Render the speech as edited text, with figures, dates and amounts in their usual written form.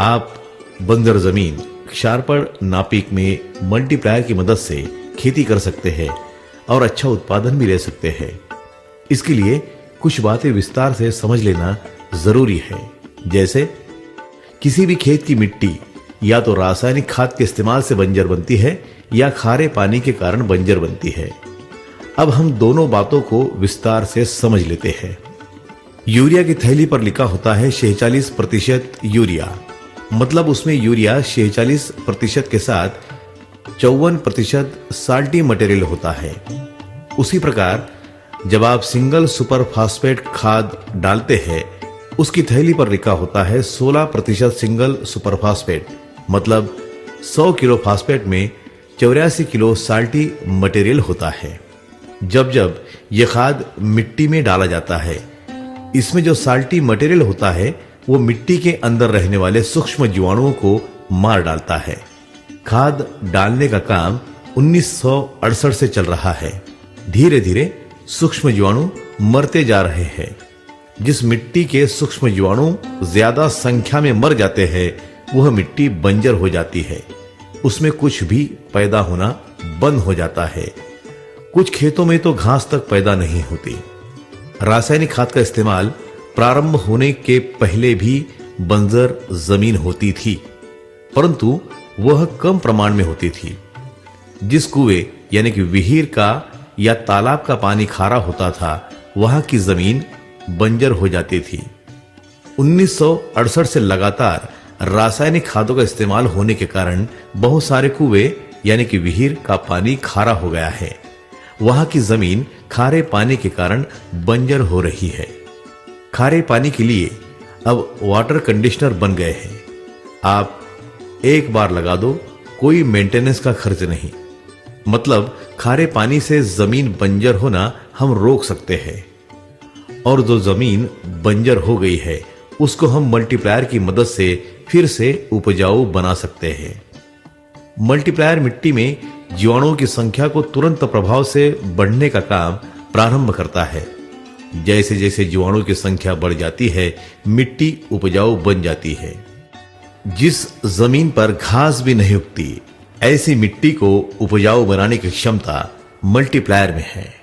आप बंजर जमीन क्षारपण नापिक में मल्टीप्लायर की मदद से खेती कर सकते हैं और अच्छा उत्पादन भी ले सकते हैं। इसके लिए कुछ बातें विस्तार से समझ लेना जरूरी है। जैसे किसी भी खेत की मिट्टी या तो रासायनिक खाद के इस्तेमाल से बंजर बनती है या खारे पानी के कारण बंजर बनती है। अब हम दोनों बातों को विस्तार से समझ लेते हैं। यूरिया की थैली पर लिखा होता है 46% यूरिया, मतलब उसमें यूरिया 46% के साथ 54% साल्टी मटेरियल होता है। उसी प्रकार जब आप सिंगल सुपर फास्फेट खाद डालते हैं, उसकी थैली पर लिखा होता है 16% सिंगल सुपर फास्फेट, मतलब 100 किलो फास्फेट में 84 किलो साल्टी मटेरियल होता है। जब जब यह खाद मिट्टी में डाला जाता है, इसमें जो साल्टी मटेरियल होता है वो मिट्टी के अंदर रहने वाले सूक्ष्म जीवाणुओं को मार डालता है। खाद डालने का काम 1968 से चल रहा है। धीरे धीरे सूक्ष्म जीवाणु मरते जा रहे हैं। जिस मिट्टी के सूक्ष्म जीवाणु ज्यादा संख्या में मर जाते हैं, वह मिट्टी बंजर हो जाती है। उसमें कुछ भी पैदा होना बंद हो जाता है। कुछ खेतों में तो घास तक पैदा नहीं होती। रासायनिक खाद का इस्तेमाल प्रारंभ होने के पहले भी बंजर जमीन होती थी, परंतु वह कम प्रमाण में होती थी। जिस कुएं यानी कि विहीर का या तालाब का पानी खारा होता था, वहां की जमीन बंजर हो जाती थी। 1968 से लगातार रासायनिक खादों का इस्तेमाल होने के कारण बहुत सारे कुएं यानी कि विहीर का पानी खारा हो गया है। वहां की जमीन खारे पानी के कारण बंजर हो रही है। खारे पानी के लिए अब वाटर कंडीशनर बन गए हैं। आप एक बार लगा दो, कोई मेंटेनेंस का खर्च नहीं। मतलब खारे पानी से जमीन बंजर होना हम रोक सकते हैं। और जो जमीन बंजर हो गई है, उसको हम मल्टीप्लायर की मदद से फिर से उपजाऊ बना सकते हैं। मल्टीप्लायर मिट्टी में जीवाणुओं की संख्या को तुरंत प्रभाव से बढ़ने का काम प्रारंभ करता है। जैसे जैसे जीवाणुओं की संख्या बढ़ जाती है, मिट्टी उपजाऊ बन जाती है। जिस जमीन पर घास भी नहीं उगती, ऐसी मिट्टी को उपजाऊ बनाने की क्षमता मल्टीप्लायर में है।